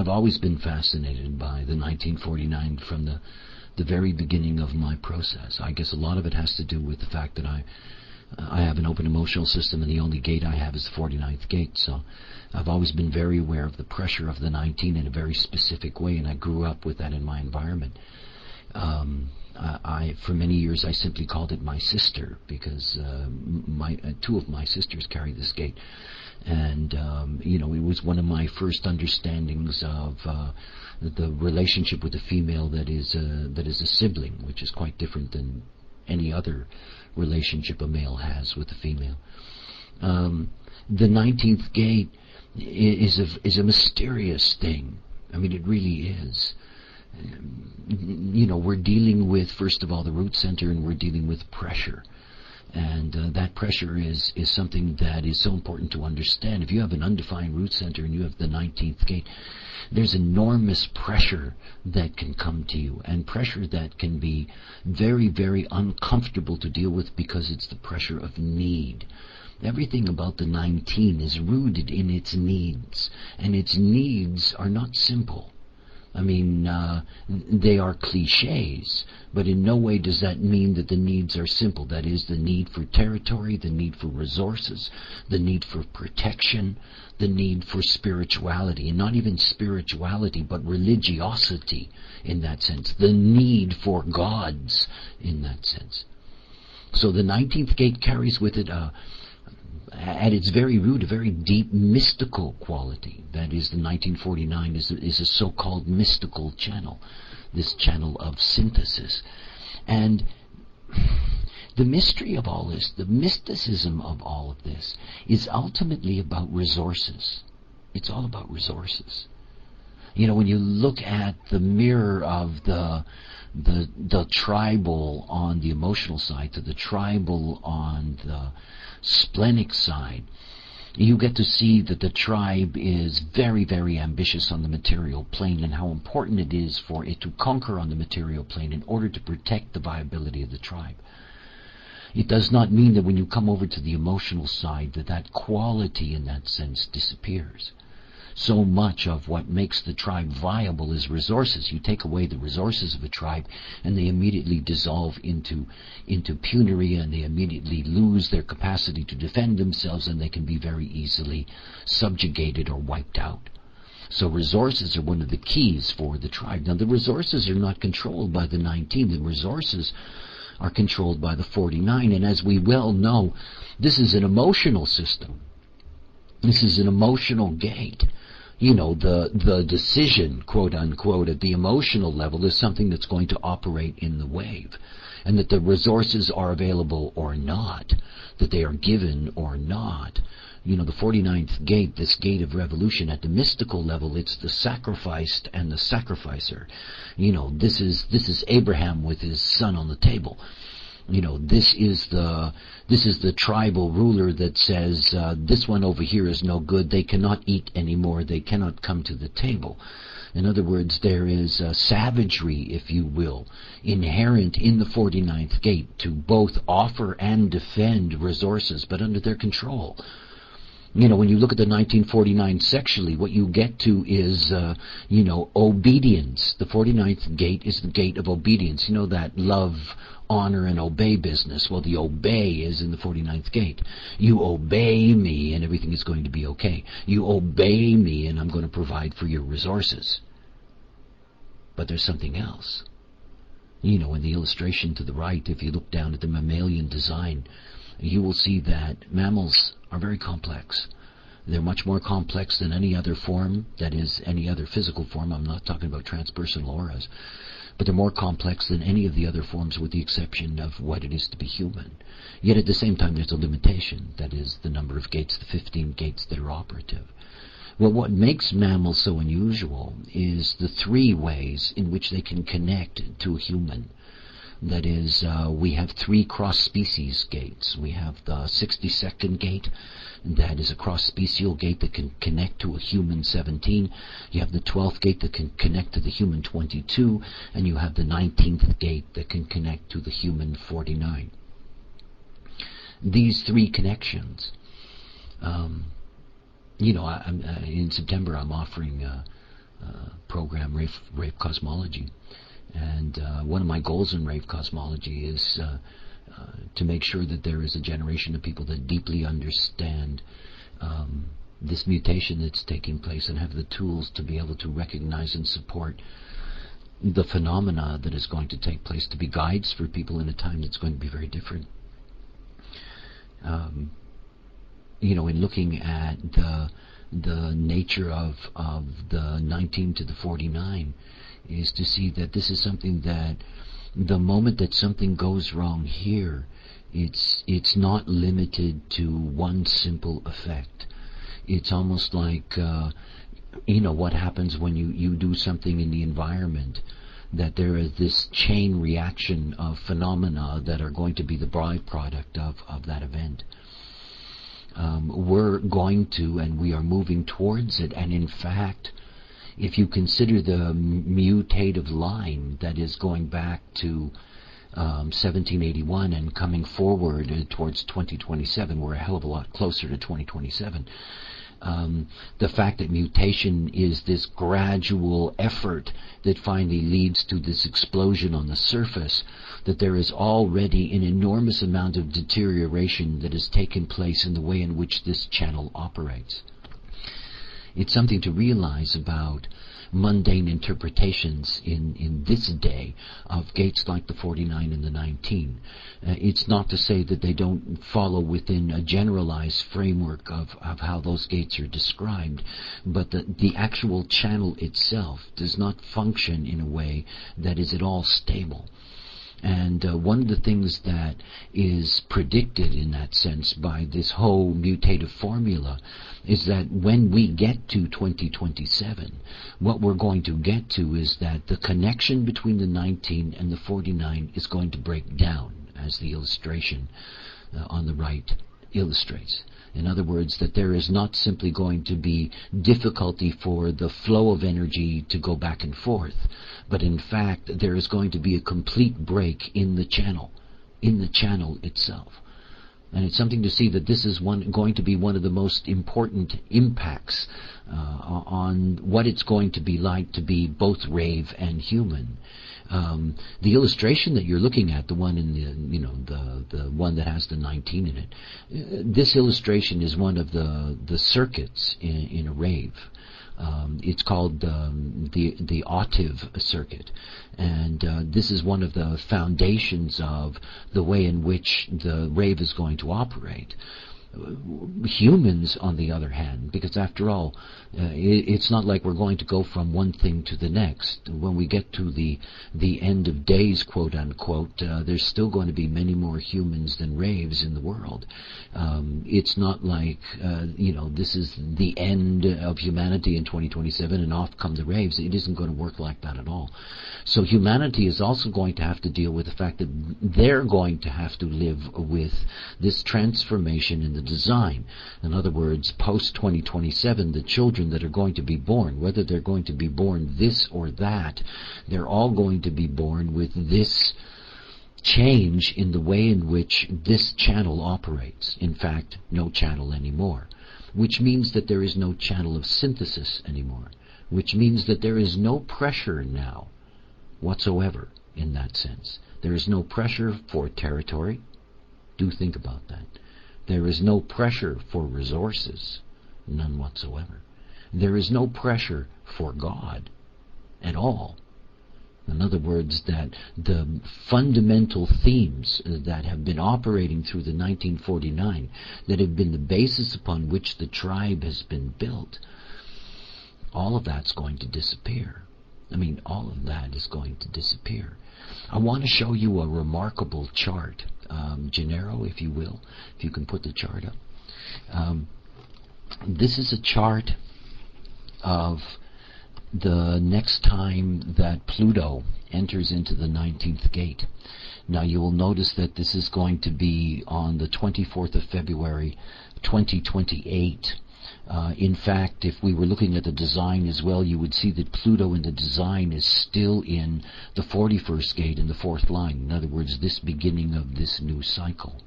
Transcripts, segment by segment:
I've always been fascinated by the 1949 from the very beginning of my process. I guess a lot of it has to do with the fact that I have an open emotional system, and the only gate I have is the 49th gate. So I've always been very aware of the pressure of the 19 in a very specific way, and I grew up with that in my environment. For many years, I simply called it my sister, because two of my sisters carry this gate. And, it was one of my first understandings of the relationship with a female that is a sibling, which is quite different than any other relationship a male has with a female. The 19th gate is a mysterious thing. I mean, it really is. We're dealing with, first of all, the root center, and we're dealing with pressure. And that pressure is something that is so important to understand. If you have an undefined root center and you have the 19th gate, there's enormous pressure that can come to you, and pressure that can be very, very uncomfortable to deal with, because it's the pressure of need. Everything about the 19 is rooted in its needs, and its needs are not simple. I mean, they are cliches, but in no way does that mean that the needs are simple. That is, the need for territory, the need for resources, the need for protection, the need for spirituality, and not even spirituality, but religiosity in that sense, the need for gods in that sense. So the 19th gate carries with it at its very root, a very deep mystical quality. That is, the 1949 is a so-called mystical channel, this channel of synthesis. And the mystery of all this, the mysticism of all of this, is ultimately about resources. It's all about resources. When you look at the mirror of the tribal on the emotional side to the tribal on the splenic side, you get to see that the tribe is very, very ambitious on the material plane, and how important it is for it to conquer on the material plane in order to protect the viability of the tribe. It does not mean that when you come over to the emotional side that quality in that sense disappears. So much of what makes the tribe viable is resources. You take away the resources of a tribe, and they immediately dissolve into penury, and they immediately lose their capacity to defend themselves, and they can be very easily subjugated or wiped out. So resources are one of the keys for the tribe. Now, the resources are not controlled by the 19. The resources are controlled by the 49. And as we well know, this is an emotional system. This is an emotional gate. The decision, quote unquote, at the emotional level is something that's going to operate in the wave, and that the resources are available or not, that they are given or not. The 49th gate, this gate of revolution, at the mystical level, it's the sacrificed and the sacrificer. This is Abraham with his son on the table. This is the tribal ruler that says, this one over here is no good, they cannot eat anymore, they cannot come to the table. In other words, there is savagery, if you will, inherent in the 49th gate to both offer and defend resources, but under their control. When you look at the 1949 sexually, what you get to is, obedience. The 49th gate is the gate of obedience. That love, honor, and obey business. Well, the obey is in the 49th gate. You obey me and everything is going to be okay. You obey me and I'm going to provide for your resources. But there's something else. In the illustration to the right, if you look down at the mammalian design, you will see that mammals are very complex. They're much more complex than any other form, that is, any other physical form. I'm not talking about transpersonal auras. But they're more complex than any of the other forms, with the exception of what it is to be human. Yet at the same time there's a limitation, that is the number of gates, the 15 gates that are operative. Well, what makes mammals so unusual is the three ways in which they can connect to a human. That is, we have 3 cross-species gates. We have the 62nd gate, that is a cross-special gate that can connect to a human 17. You have the 12th gate that can connect to the human 22, and you have the 19th gate that can connect to the human 49. These 3 connections, in September I'm offering program, Rave Cosmology. And one of my goals in Rave Cosmology is to make sure that there is a generation of people that deeply understand this mutation that's taking place and have the tools to be able to recognize and support the phenomena that is going to take place, to be guides for people in a time that's going to be very different. In looking at the nature of the 19 to the 49, is to see that this is something that the moment that something goes wrong here, it's not limited to one simple effect. It's almost like what happens when you do something in the environment, that there is this chain reaction of phenomena that are going to be the byproduct of that event. We're going to, and we are moving towards it, and in fact, if you consider the mutative line that is going back to 1781 and coming forward towards 2027, we're a hell of a lot closer to 2027. The fact that mutation is this gradual effort that finally leads to this explosion on the surface, that there is already an enormous amount of deterioration that has taken place in the way in which this channel operates. It's something to realize about mundane interpretations in this day of gates like the 49 and the 19. It's not to say that they don't follow within a generalized framework of how those gates are described, but the actual channel itself does not function in a way that is at all stable. And one of the things that is predicted in that sense by this whole mutative formula is that when we get to 2027, what we're going to get to is that the connection between the 19 and the 49 is going to break down, as the illustration on the right illustrates. In other words, that there is not simply going to be difficulty for the flow of energy to go back and forth, but in fact there is going to be a complete break in the channel itself. And it's something to see that this is going to be one of the most important impacts on what it's going to be like to be both rave and human. The illustration that you're looking at, the one in the one that has the 19 in it, this illustration is one of the circuits in a rave. It's called the octave circuit, and this is one of the foundations of the way in which the rave is going to operate. Humans, on the other hand, because after all, it's not like we're going to go from one thing to the next. When we get to the end of days, quote unquote, there's still going to be many more humans than raves in the world. It's not like this is the end of humanity in 2027 and off come the raves. It isn't going to work like that at all. So humanity is also going to have to deal with the fact that they're going to have to live with this transformation in the design. In other words, post-2027, the children that are going to be born, whether they're going to be born this or that, they're all going to be born with this change in the way in which this channel operates. In fact, no channel anymore. Which means that there is no channel of synthesis anymore. Which means that there is no pressure now whatsoever in that sense. There is no pressure for territory. Do think about that. There is no pressure for resources, none whatsoever. There is no pressure for God at all. In other words, that the fundamental themes that have been operating through the 1949, that have been the basis upon which the tribe has been built, all of that's going to disappear. I mean, all of that is going to disappear. I want to show you a remarkable chart. Gennaro, if you will, if you can put the chart up. This is a chart of the next time that Pluto enters into the 19th gate. Now you will notice that this is going to be on the 24th of February 2028. In fact, if we were looking at the design as well, you would see that Pluto in the design is still in the 41st gate in the 4th line. In other words, this beginning of this new cycle.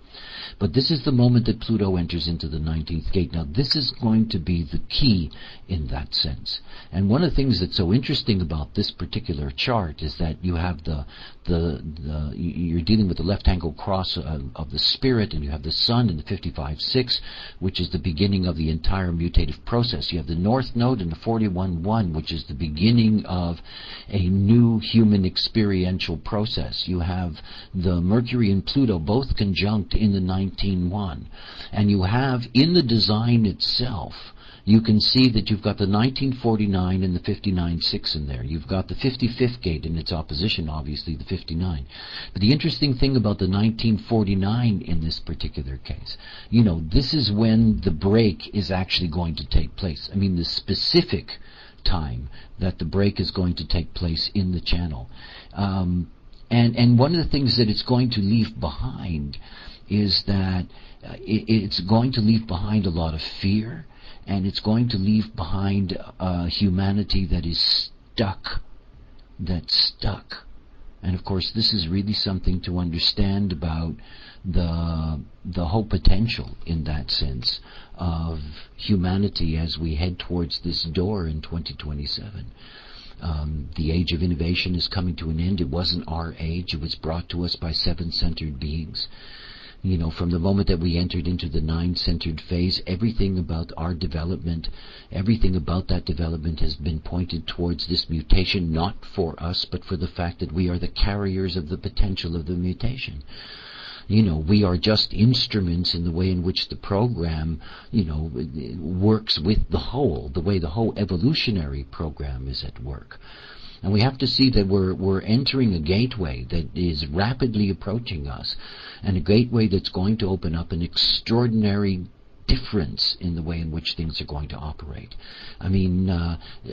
But this is the moment that Pluto enters into the 19th gate. Now, this is going to be the key in that sense. And one of the things that's so interesting about this particular chart is that you have you're dealing with the left-angle cross of the spirit, and you have the sun in the 55-6, which is the beginning of the entire mutative process. You have the North Node and the 41-1, which is the beginning of a new human experiential process. You have the Mercury and Pluto both conjunct in the 19-1. And you have, in the design itself, you can see that you've got the 1949 and the 59-6 in there. You've got the 55th gate in its opposition, obviously, the 59. But the interesting thing about the 1949 in this particular case, this is when the break is actually going to take place. I mean, the specific time that the break is going to take place in the channel. And one of the things that it's going to leave behind is that it's going to leave behind a lot of fear, and it's going to leave behind humanity that is stuck. And of course, this is really something to understand about the whole potential in that sense of humanity as we head towards this door in 2027. The age of innovation is coming to an end. It wasn't our age. It was brought to us by seven-centered beings. From the moment that we entered into the nine-centered phase, everything about our development, everything about that development has been pointed towards this mutation, not for us, but for the fact that we are the carriers of the potential of the mutation. We are just instruments in the way in which the program, works with the whole, the way the whole evolutionary program is at work. And we have to see that we're entering a gateway that is rapidly approaching us, and a gateway that's going to open up an extraordinary difference in the way in which things are going to operate. I mean,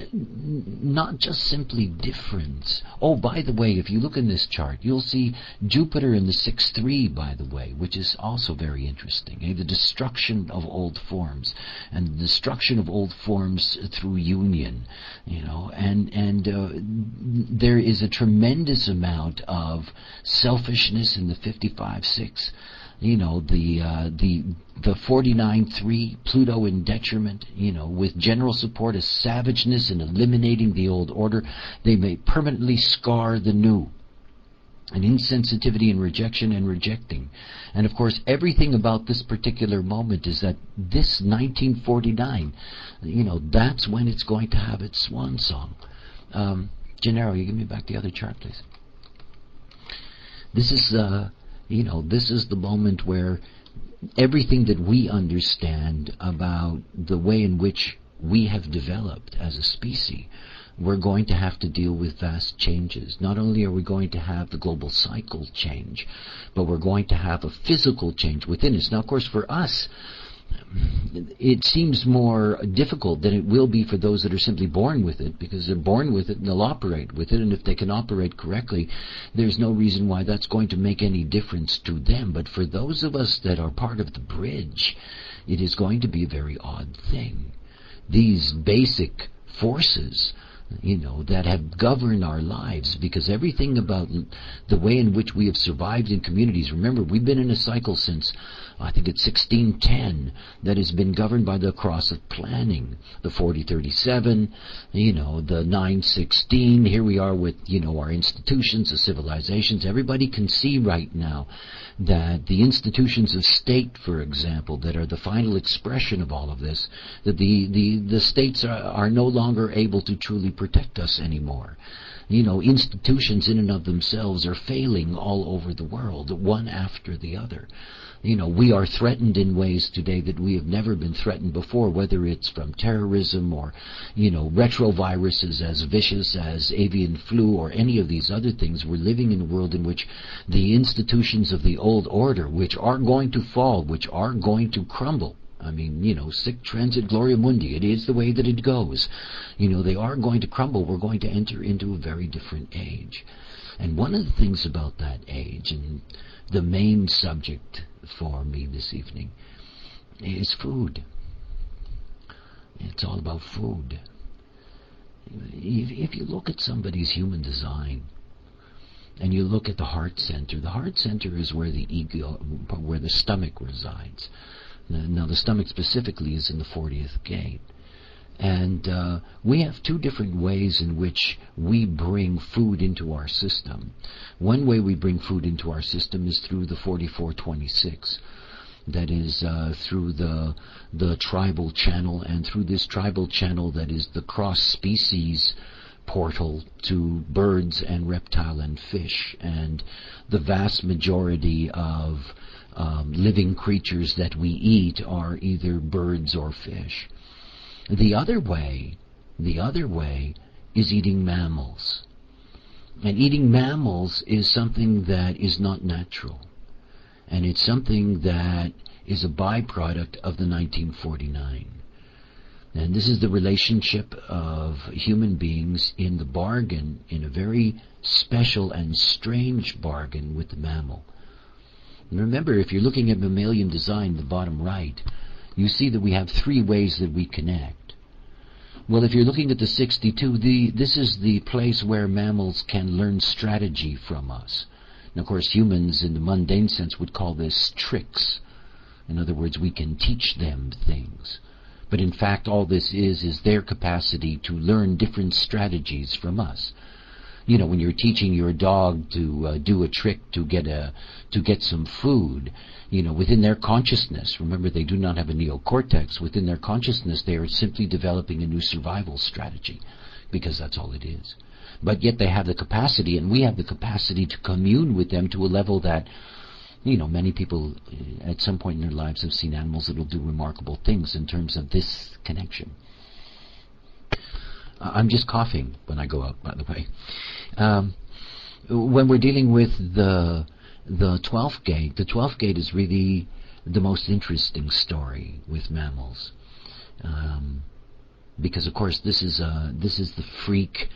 not just simply difference. Oh, by the way, if you look in this chart, you'll see Jupiter in the 6-3, by the way, which is also very interesting. The destruction of old forms, and the destruction of old forms through union, and there is a tremendous amount of selfishness in the 55-6. The 49-3, Pluto in detriment, with general support of savageness and eliminating the old order, they may permanently scar the new. And insensitivity and rejection and rejecting. And of course, everything about this particular moment is that this 1949, that's when it's going to have its swan song. Gennaro, you give me back the other chart, please. This is this is the moment where everything that we understand about the way in which we have developed as a species, we're going to have to deal with vast changes. Not only are we going to have the global cycle change, but we're going to have a physical change within us. Now, of course, for us, it seems more difficult than it will be for those that are simply born with it, because they're born with it and they'll operate with it, and if they can operate correctly, there's no reason why that's going to make any difference to them. But for those of us that are part of the bridge, it is going to be a very odd thing. These basic forces that have governed our lives, because everything about the way in which we have survived in communities, remember, we've been in a cycle since, I think it's 1610, that has been governed by the cross of planning, the 4037, the 916, here we are with, our institutions, the civilizations. Everybody can see right now that the institutions of state, for example, that are the final expression of all of this, that the states are no longer able to truly protect us anymore. Institutions in and of themselves are failing all over the world, one after the other. We are threatened in ways today that we have never been threatened before, whether it's from terrorism or, retroviruses as vicious as avian flu or any of these other things. We're living in a world in which the institutions of the old order, which are going to fall, which are going to crumble, I mean, sic transit gloria mundi, it is the way that it goes. They are going to crumble. We're going to enter into a very different age. And one of the things about that age, and the main subject for me this evening, is food. It's all about food. If you look at somebody's human design, and you look at the heart center. The heart center is where the ego, where the stomach resides. Now the stomach specifically is in the 40th gate. And we have two different ways in which we bring food into our system. One way we bring food into our system is through the 4426. That is through the tribal channel, and through this tribal channel that is the cross-species portal to birds and reptile and fish. And the vast majority of living creatures that we eat are either birds or fish. The other way is eating mammals. And eating mammals is something that is not natural. And it's something that is a byproduct of the 1949. And this is the relationship of human beings in the bargain, in a very special and strange bargain with the mammal. And remember, if you're looking at mammalian design, the bottom right, you see that we have three ways that we connect. Well, if you're looking at the 62, this is the place where mammals can learn strategy from us. And of course, humans in the mundane sense would call this tricks. In other words, we can teach them things. But in fact, all this is their capacity to learn different strategies from us. You know, when you're teaching your dog to do a trick to get some food, you know, within their consciousness, remember they do not have a neocortex, within their consciousness they are simply developing a new survival strategy, because that's all it is. But yet they have the capacity, and we have the capacity to commune with them to a level that, you know, many people at some point in their lives have seen animals that will do remarkable things in terms of this connection. I'm just coughing when I go out, by the way. When we're dealing with the 12th gate, the 12th gate is really the most interesting story with mammals. Because, of course, this is the freak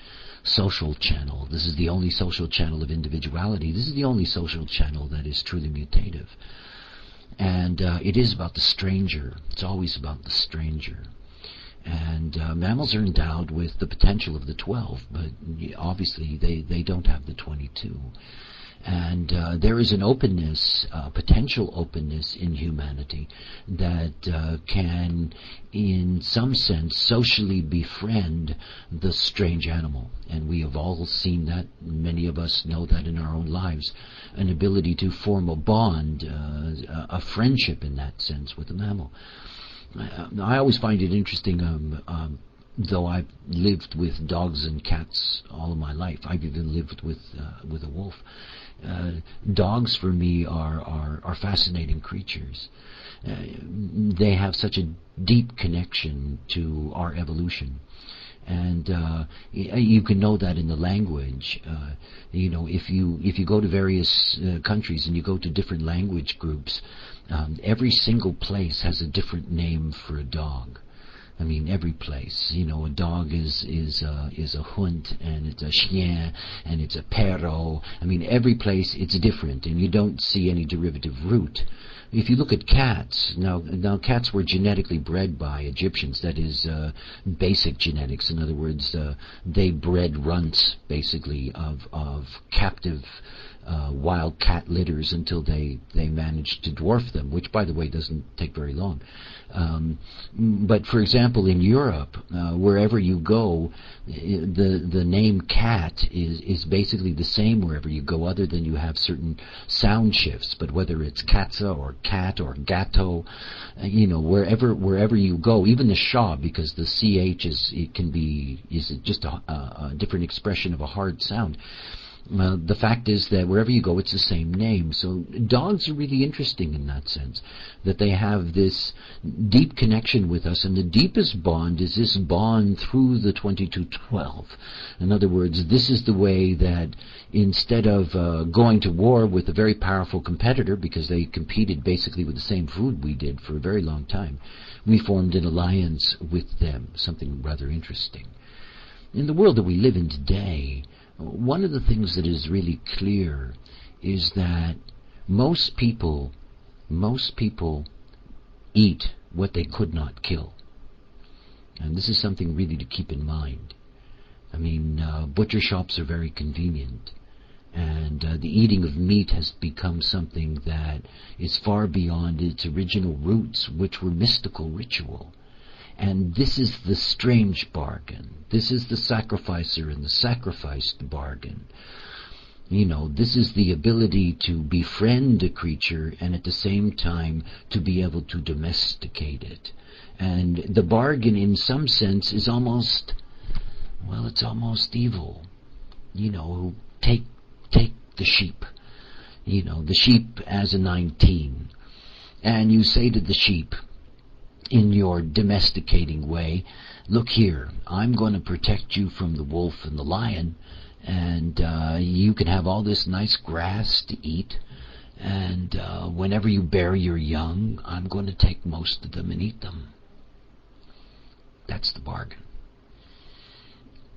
social channel. This is the only social channel of individuality. This is the only social channel that is truly mutative. And it is about the stranger. It's always about the stranger. And mammals are endowed with the potential of the 12, but obviously they don't have the 22. And there is an openness, potential openness in humanity that can, in some sense, socially befriend the strange animal. And we have all seen that. Many of us know that in our own lives. An ability to form a bond, a friendship in that sense with a mammal. I always find it interesting, though I've lived with dogs and cats all of my life. I've even lived with a wolf. Dogs for me are fascinating creatures. They have such a deep connection to our evolution. And you can know that in the language. You know, if you go to various countries and you go to different language groups, every single place has a different name for a dog. I mean, every place. You know, a dog is a hund, and it's a chien, and it's a perro. I mean, every place it's different, and you don't see any derivative root. If you look at cats, now cats were genetically bred by Egyptians. That is basic genetics. In other words, they bred runts, basically, of captive wild cat litters until they managed to dwarf them, which, by the way, doesn't take very long. But, for example, in Europe, wherever you go, the name cat is basically the same wherever you go, other than you have certain sound shifts. But whether it's katza or cat or gatto, you know, wherever you go, even the sha, because the ch is just a different expression of a hard sound. The fact is that wherever you go, it's the same name. So dogs are really interesting in that sense, that they have this deep connection with us, and the deepest bond is this bond through the 2212. In other words, this is the way that instead of going to war with a very powerful competitor, because they competed basically with the same food we did for a very long time, we formed an alliance with them, something rather interesting. In the world that we live in today, one of the things that is really clear is that most people eat what they could not kill. And this is something really to keep in mind. I mean, butcher shops are very convenient. And the eating of meat has become something that is far beyond its original roots, which were mystical ritual. And this is the strange bargain. This is the sacrificer and the sacrificed bargain. This is the ability to befriend a creature and at the same time to be able to domesticate it. And the bargain in some sense is almost, it's almost evil. Take the sheep. The sheep as a 19. And you say to the sheep, in your domesticating way, look here, I'm going to protect you from the wolf and the lion, and you can have all this nice grass to eat, and whenever you bear your young, I'm going to take most of them and eat them. That's the bargain.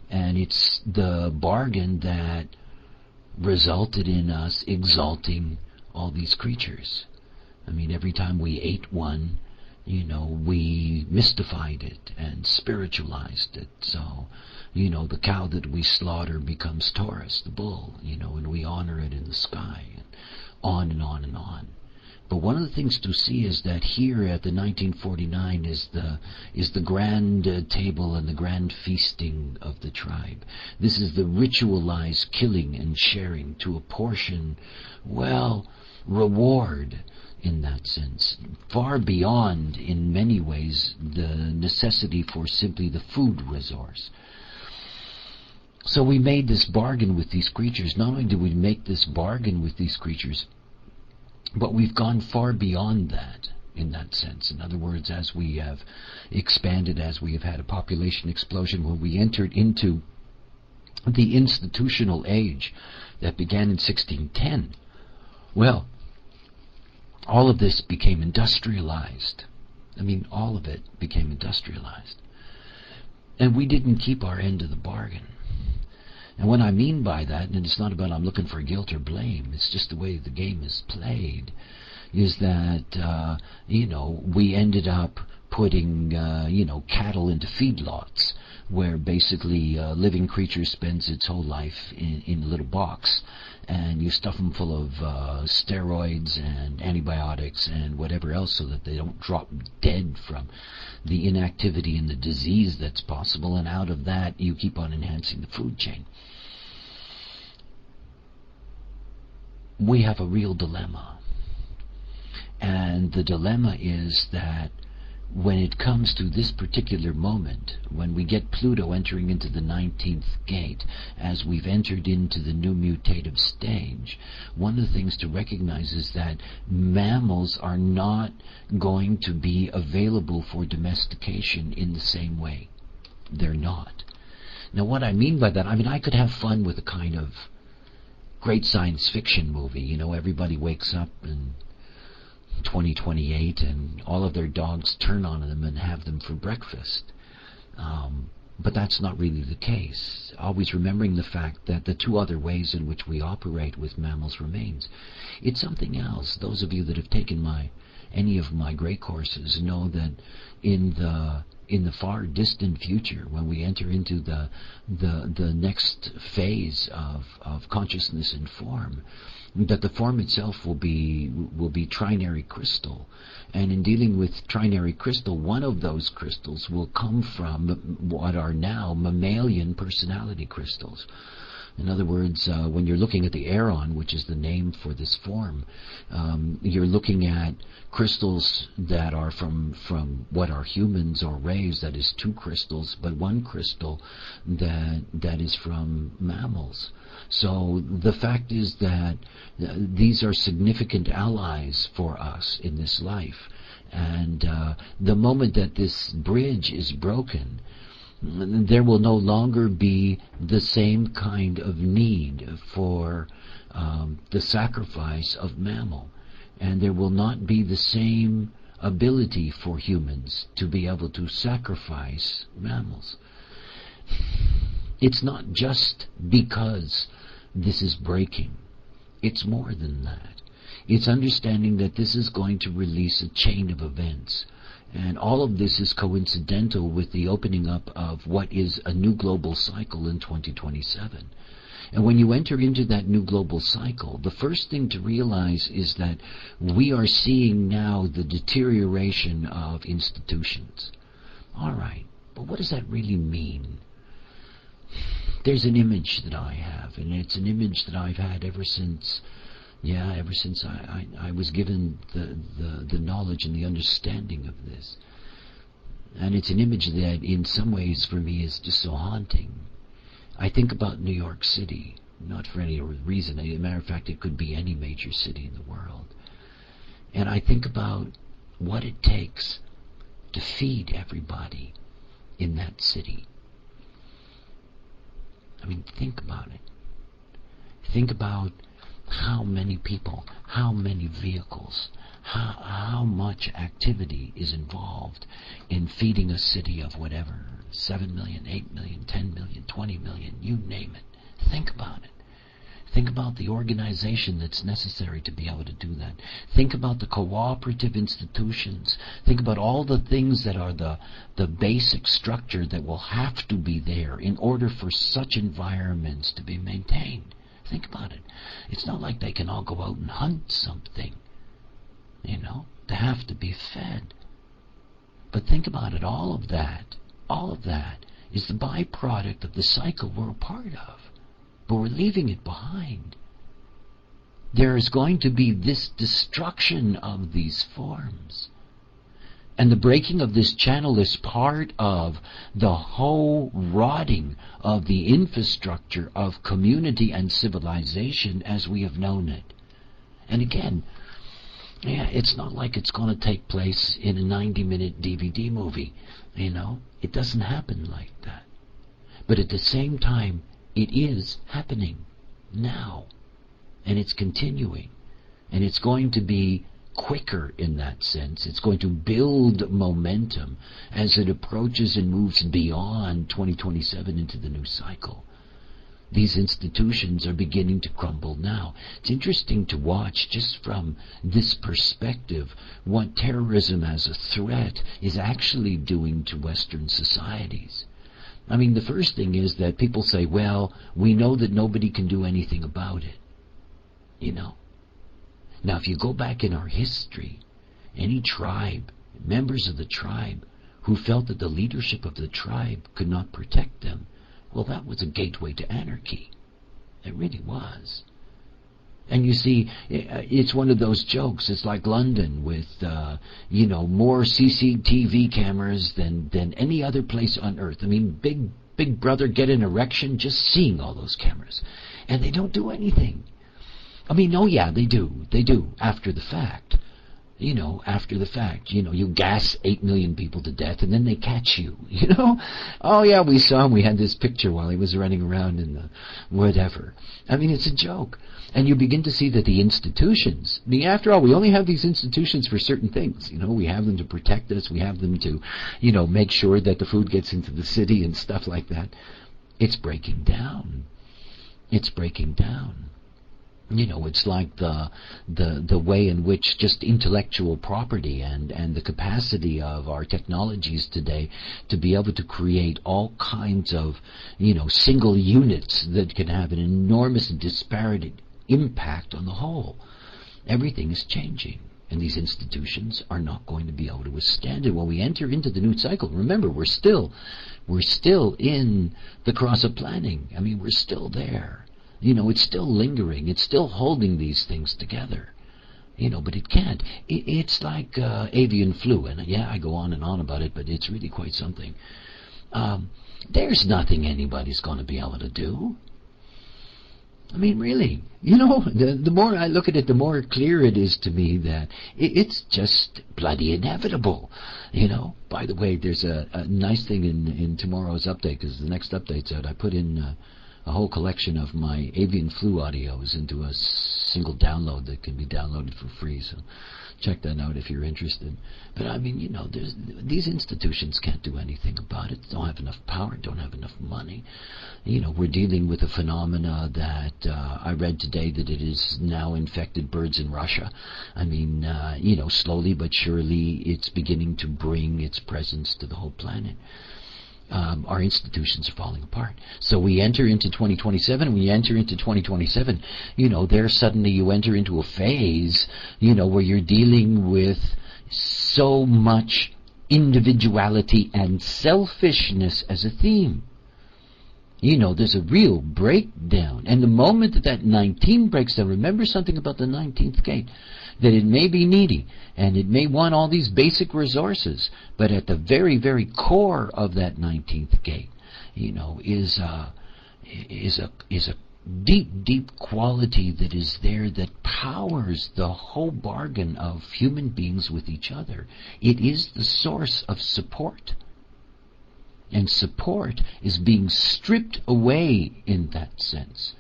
And it's the bargain that resulted in us exalting all these creatures. Every time we ate one, we mystified it and spiritualized it. So, the cow that we slaughter becomes Taurus, the bull, and we honor it in the sky, and on and on and on. But one of the things to see is that here at the 1949 is the grand table and the grand feasting of the tribe. This is the ritualized killing and sharing to apportion, reward in that sense, far beyond, in many ways, the necessity for simply the food resource. So we made this bargain with these creatures. Not only did we make this bargain with these creatures, but we've gone far beyond that in that sense. In other words, as we have expanded, as we have had a population explosion, when we entered into the institutional age that began in 1610, all of this became industrialized. All of it became industrialized. And we didn't keep our end of the bargain. And what I mean by that, and it's not about I'm looking for guilt or blame, it's just the way the game is played, is that, we ended up putting, cattle into feedlots, where basically a living creature spends its whole life in a little box, and you stuff them full of steroids and antibiotics and whatever else so that they don't drop dead from the inactivity and the disease that's possible, and out of that you keep on enhancing the food chain. We have a real dilemma, and the dilemma is that when it comes to this particular moment, when we get Pluto entering into the 19th gate, as we've entered into the new mutative stage, one of the things to recognize is that mammals are not going to be available for domestication in the same way. They're not. Now, what I mean by that, I could have fun with a kind of great science fiction movie. Everybody wakes up in 2028 and all of their dogs turn on them and have them for breakfast. But that's not really the case. Always remembering the fact that the two other ways in which we operate with mammals remains. It's something else. Those of you that have taken any of my great courses know that in the far distant future, when we enter into the next phase of consciousness and form, that the form itself will be trinary crystal. And in dealing with trinary crystal, one of those crystals will come from what are now mammalian personality crystals. In other words, when you're looking at the Aeron, which is the name for this form, you're looking at crystals that are from what are humans or rays, that is two crystals, but one crystal that is from mammals. So the fact is that these are significant allies for us in this life. And the moment that this bridge is broken, there will no longer be the same kind of need for the sacrifice of mammal. And there will not be the same ability for humans to be able to sacrifice mammals. It's not just because this is breaking. It's more than that. It's understanding that this is going to release a chain of events. And all of this is coincidental with the opening up of what is a new global cycle in 2027. And when you enter into that new global cycle, the first thing to realize is that we are seeing now the deterioration of institutions. All right, but what does that really mean? There's an image that I have, and it's an image that I've had ever since I was given the knowledge and the understanding of this. And it's an image that in some ways for me is just so haunting. I think about New York City, not for any reason. As a matter of fact, it could be any major city in the world. And I think about what it takes to feed everybody in that city. I mean, think about it. Think about how many people, how many vehicles, how much activity is involved in feeding a city of whatever, 7 million, 8 million, 10 million, 20 million, you name it. Think about it. Think about the organization that's necessary to be able to do that. Think about the cooperative institutions. Think about all the things that are the basic structure that will have to be there in order for such environments to be maintained. Think about it. It's not like they can all go out and hunt something, to have to be fed. But think about it, all of that is the byproduct of the cycle we're a part of. But we're leaving it behind. There is going to be this destruction of these forms. And the breaking of this channel is part of the whole rotting of the infrastructure of community and civilization as we have known it. And again, it's not like it's going to take place in a 90-minute DVD movie. It doesn't happen like that. But at the same time, it is happening now. And it's continuing. And it's going to be quicker in that sense. It's going to build momentum as it approaches and moves beyond 2027 into the new cycle. These institutions are beginning to crumble now. It's interesting to watch just from this perspective what terrorism as a threat is actually doing to Western societies. I mean, the first thing is that people say, well, we know that nobody can do anything about it. Now, if you go back in our history, any tribe, members of the tribe, who felt that the leadership of the tribe could not protect them, well, that was a gateway to anarchy. It really was. And you see, it's one of those jokes. It's like London with, more CCTV cameras than any other place on earth. I mean, Big Brother get an erection just seeing all those cameras. And they don't do anything. I mean, oh yeah, they do. They do, after the fact. After the fact. You gas 8 million people to death and then they catch you, Oh yeah, we saw him. We had this picture while he was running around in the whatever. I mean, it's a joke. And you begin to see that the institutions, after all, we only have these institutions for certain things. We have them to protect us. We have them to, make sure that the food gets into the city and stuff like that. It's breaking down. It's breaking down. It's like the way in which just intellectual property and the capacity of our technologies today to be able to create all kinds of, single units that can have an enormous and disparate impact on the whole. Everything is changing, and these institutions are not going to be able to withstand it. When we enter into the new cycle, remember, we're still in the cross of planning. I mean, we're still there. It's still lingering. It's still holding these things together. But it can't. It's like avian flu. And yeah, I go on and on about it, but it's really quite something. There's nothing anybody's going to be able to do. I mean, really. The more I look at it, the more clear it is to me that it's just bloody inevitable. By the way, there's a nice thing in tomorrow's update, because the next update's out. I put in a whole collection of my avian flu audios into a single download that can be downloaded for free. So check that out if you're interested. But I mean, these institutions can't do anything about it. Don't have enough power, don't have enough money. We're dealing with a phenomena that I read today that it is now infected birds in Russia. I mean, slowly but surely it's beginning to bring its presence to the whole planet. Our institutions are falling apart. So we enter into 2027. When you enter into 2027, there suddenly you enter into a phase, where you're dealing with so much individuality and selfishness as a theme. There's a real breakdown. And the moment that 19 breaks down, remember something about the 19th gate, that it may be needy, and it may want all these basic resources, but at the very, very core of that 19th gate, is a deep, deep quality that is there that powers the whole bargain of human beings with each other. It is the source of support. And support is being stripped away in that sense.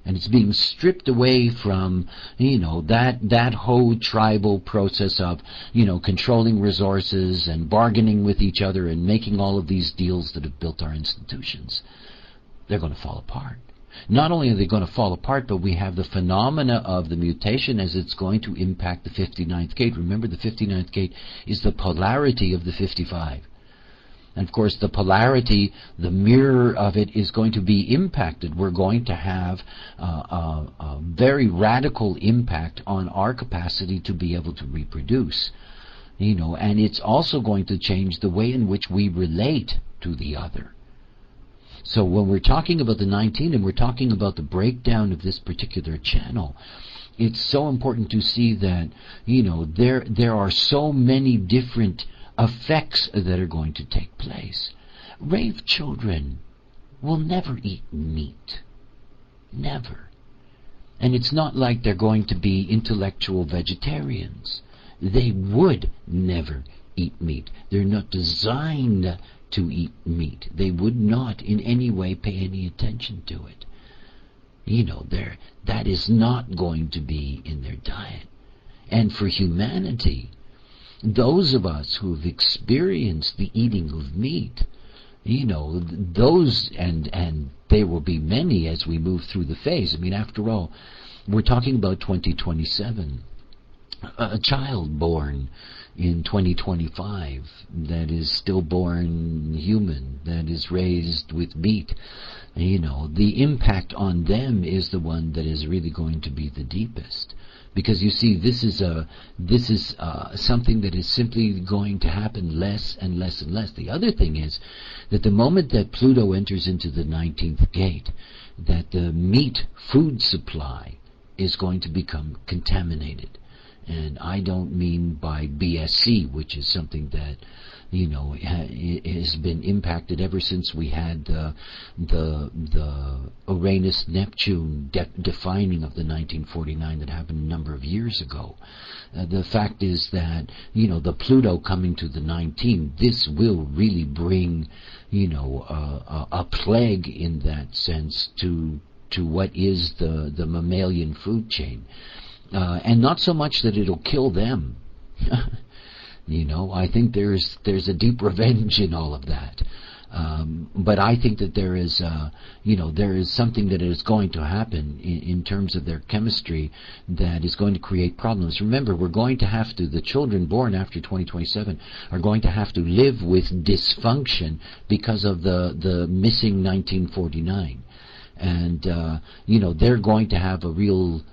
And it's being stripped away from, that whole tribal process of, controlling resources and bargaining with each other and making all of these deals that have built our institutions. They're going to fall apart. Not only are they going to fall apart, but we have the phenomena of the mutation as it's going to impact the 59th gate. Remember, the 59th gate is the polarity of the 55. And of course, the polarity, the mirror of it, is going to be impacted. We're going to have a very radical impact on our capacity to be able to reproduce. And it's also going to change the way in which we relate to the other. So when we're talking about the 19 and we're talking about the breakdown of this particular channel, it's so important to see that, there are so many different effects that are going to take place. Rave children will never eat meat. Never. And it's not like they're going to be intellectual vegetarians. They would never eat meat. They're not designed to eat meat. They would not in any way pay any attention to it. That is not going to be in their diet. And for humanity, those of us who have experienced the eating of meat, those, and there will be many as we move through the phase. I mean, after all, we're talking about 2027. A child born in 2025 that is stillborn human, that is raised with meat, the impact on them is the one that is really going to be the deepest. Because you see, this is something that is simply going to happen less and less and less. The other thing is that the moment that Pluto enters into the 19th gate, that the meat food supply is going to become contaminated. And I don't mean by BSC, which is something that has been impacted ever since we had the Uranus-Neptune defining of the 1949 that happened a number of years ago. The fact is that the Pluto coming to the 19, this will really bring a plague in that sense to what is the mammalian food chain. And not so much that it'll kill them. I think there's a deep revenge in all of that. But I think that there is something that is going to happen in terms of their chemistry that is going to create problems. Remember, we're going to have to, the children born after 2027 are going to have to live with dysfunction because of the missing 1949. And, they're going to have a real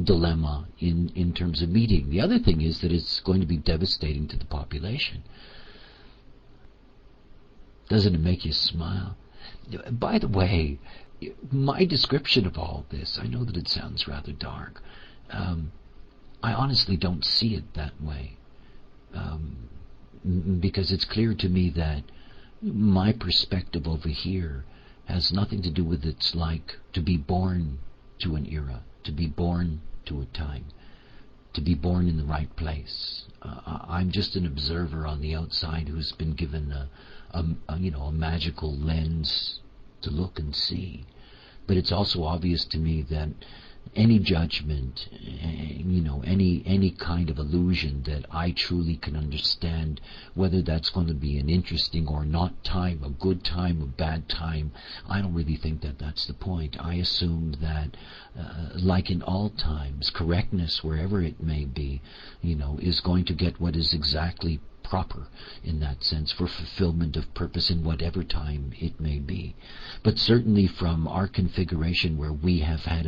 dilemma in terms of meeting. The other thing is that it's going to be devastating to the population. Doesn't it make you smile? By the way, my description of all this, I know that it sounds rather dark. I honestly don't see it that way. Because it's clear to me that my perspective over here has nothing to do with it's like to be born to an era, to be born to a time, to be born in the right place. I'm just an observer on the outside who's been given a magical lens to look and see. But it's also obvious to me that any judgment, any kind of illusion that I truly can understand whether that's going to be an interesting or not time, a good time, a bad time, I don't really think that that's the point. I assume that, like in all times, correctness, wherever it may be, is going to get what is exactly proper in that sense for fulfillment of purpose in whatever time it may be. But certainly from our configuration where we have had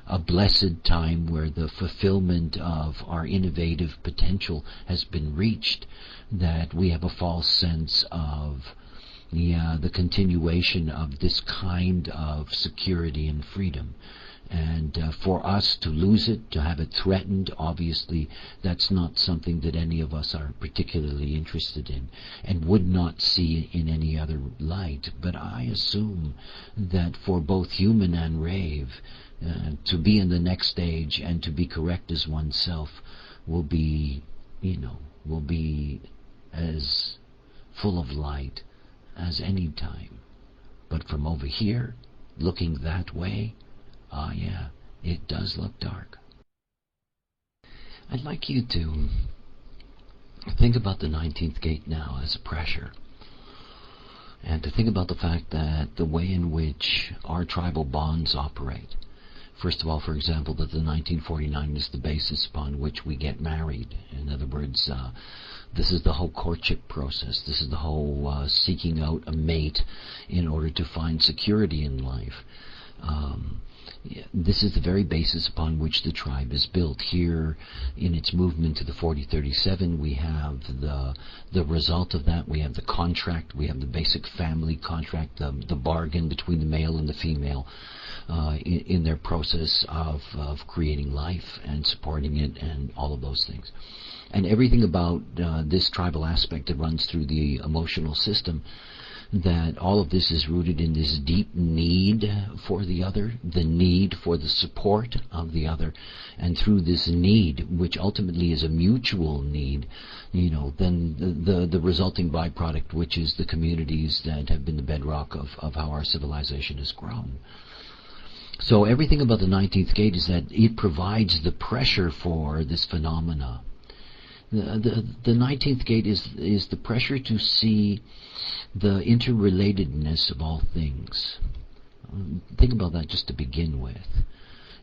a blessed time where the fulfillment of our innovative potential has been reached, that we have a false sense of the continuation of this kind of security and freedom. And for us to lose it, to have it threatened, obviously that's not something that any of us are particularly interested in and would not see in any other light. But I assume that for both human and rave, to be in the next stage and to be correct as oneself will be as full of light as any time. But from over here, looking that way, yeah, it does look dark. I'd like you to think about the 19th gate now as a pressure, and to think about the fact that the way in which our tribal bonds operate, first of all, for example, that the 1949 is the basis upon which we get married. In other words, this is the whole courtship process. This is the whole seeking out a mate in order to find security in life. This is the very basis upon which the tribe is built. Here, in its movement to the 4037, we have the result of that. We have the contract. We have the basic family contract, the bargain between the male and the female in their process of creating life and supporting it and all of those things. And everything about this tribal aspect that runs through the emotional system, that all of this is rooted in this deep need for the other, the need for the support of the other, and through this need, which ultimately is a mutual need, then the resulting byproduct, which is the communities that have been the bedrock of how our civilization has grown. So everything about the 19th gate is that it provides the pressure for this phenomena. The 19th gate is the pressure to see the interrelatedness of all things. Think about that just to begin with.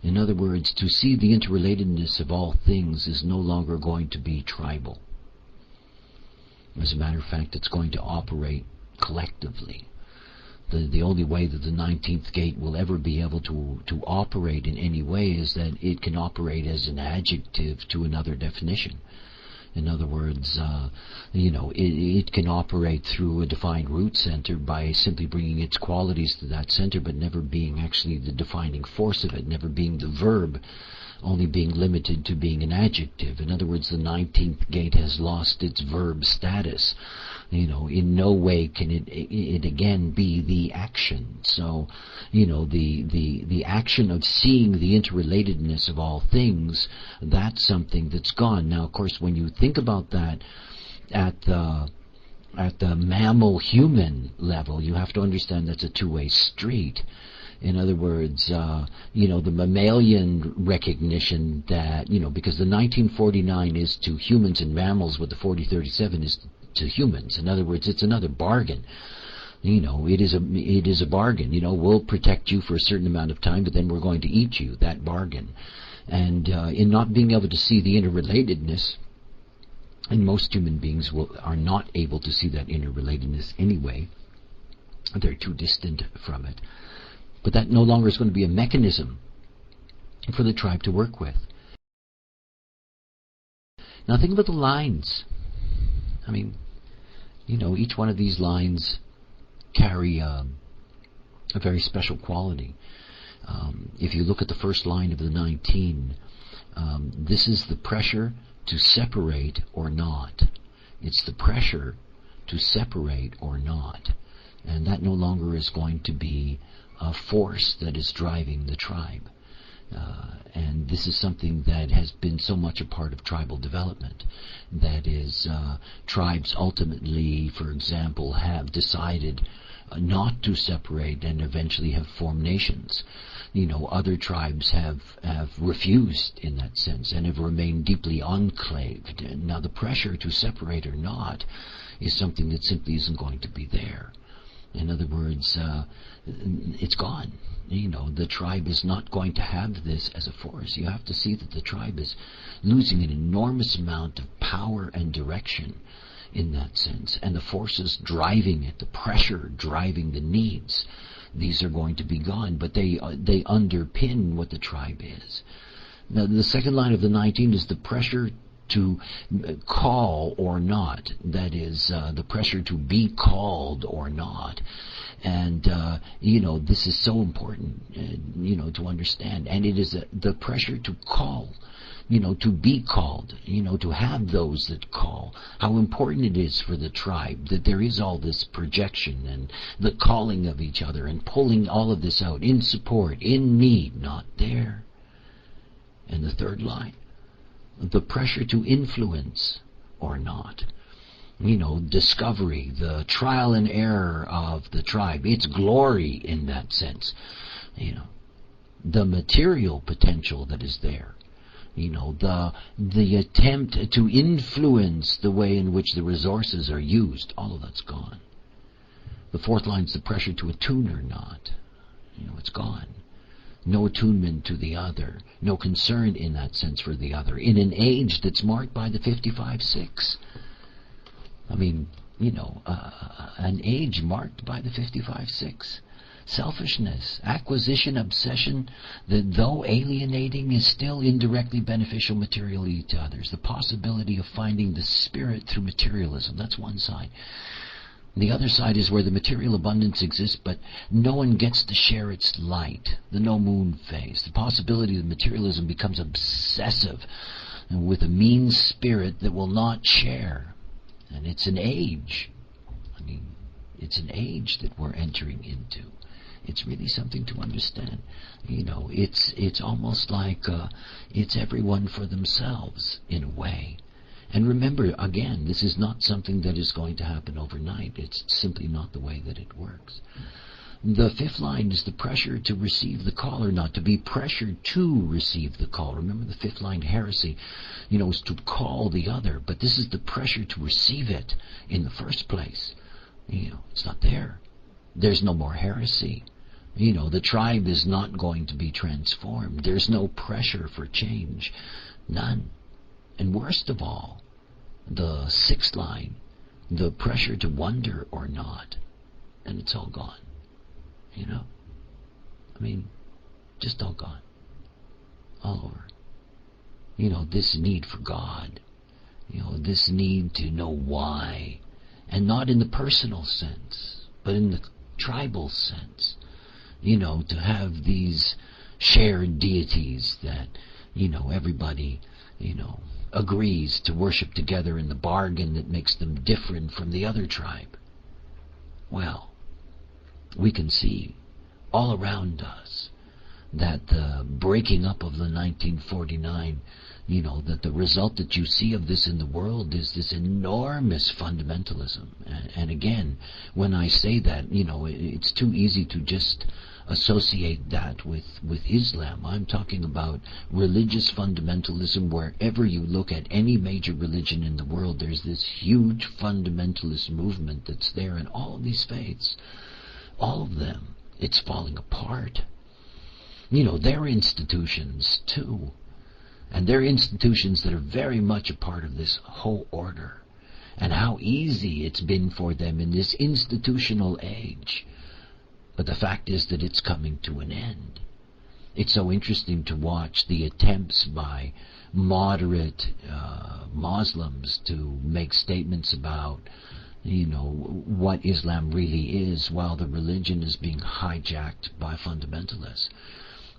In other words, to see the interrelatedness of all things is no longer going to be tribal. As a matter of fact, it's going to operate collectively. The only way that the 19th gate will ever be able to operate in any way is that it can operate as an adjective to another definition. In other words, it can operate through a defined root center by simply bringing its qualities to that center, but never being actually the defining force of it, never being the verb, only being limited to being an adjective. In other words, the 19th gate has lost its verb status. In no way can it again be the action. So, the action of seeing the interrelatedness of all things, that's something that's gone. Now, of course, when you think about that at the mammal-human level, you have to understand that's a two-way street. In other words, the mammalian recognition that, because the 1949 is to humans and mammals what the 4037 is to humans. In other words, it's another bargain. It is a bargain. We'll protect you for a certain amount of time, but then we're going to eat you, that bargain. And in not being able to see the interrelatedness, and most human beings are not able to see that interrelatedness anyway. They're too distant from it. But that no longer is going to be a mechanism for the tribe to work with. Now think about the lines. I mean, each one of these lines carry a very special quality. If you look at the first line of the 19, this is the pressure to separate or not. It's the pressure to separate or not. And that no longer is going to be a force that is driving the tribe. And this is something that has been so much a part of tribal development. That is, tribes ultimately, for example, have decided not to separate and eventually have formed nations. Other tribes have refused in that sense and have remained deeply enclaved. Now the pressure to separate or not is something that simply isn't going to be there. In other words, it's gone. The tribe is not going to have this as a force. You have to see that the tribe is losing an enormous amount of power and direction in that sense. And the forces driving it, the pressure driving the needs, these are going to be gone. But they underpin what the tribe is. Now, the second line of the 19 is the pressure to call or not. That is, the pressure to be called or not. And, this is so important, to understand. And it is the pressure to call, to be called, to have those that call. How important it is for the tribe that there is all this projection and the calling of each other and pulling all of this out in support, in need, not there. And the third line, the pressure to influence or not. Discovery, the trial and error of the tribe, its glory in that sense. The material potential that is there. The attempt to influence the way in which the resources are used, all of that's gone. The fourth line is the pressure to attune or not. It's gone. No attunement to the other, no concern in that sense for the other, in an age that's marked by the 55-6. An age marked by the 55-6. Selfishness, acquisition, obsession, that though alienating is still indirectly beneficial materially to others. The possibility of finding the spirit through materialism, that's one side. The other side is where the material abundance exists, but no one gets to share its light, the no moon phase. The possibility of materialism becomes obsessive with a mean spirit that will not share. And it's an age. It's an age that we're entering into. It's really something to understand. It's almost like it's everyone for themselves in a way. And remember, again, this is not something that is going to happen overnight. It's simply not the way that it works. The fifth line is the pressure to receive the call or not, to be pressured to receive the call. Remember the fifth line heresy, is to call the other, but this is the pressure to receive it in the first place. It's not there. There's no more heresy. The tribe is not going to be transformed. There's no pressure for change. None. And worst of all, the sixth line, the pressure to wonder or not, and it's all gone. Just all gone. All over. This need for God, this need to know why, and not in the personal sense, but in the tribal sense, to have these shared deities that, everybody, agrees to worship together in the bargain that makes them different from the other tribe. Well, we can see all around us that the breaking up of the 1949, that the result that you see of this in the world is this enormous fundamentalism. And again, when I say that, it's too easy to just associate that with Islam. I'm talking about religious fundamentalism. Wherever you look at any major religion in the world, there's this huge fundamentalist movement that's there in all of these faiths. All of them. It's falling apart. They're institutions too. And they're institutions that are very much a part of this whole order. And how easy it's been for them in this institutional age. But the fact is that it's coming to an end. It's so interesting to watch the attempts by moderate Muslims to make statements about, what Islam really is, while the religion is being hijacked by fundamentalists.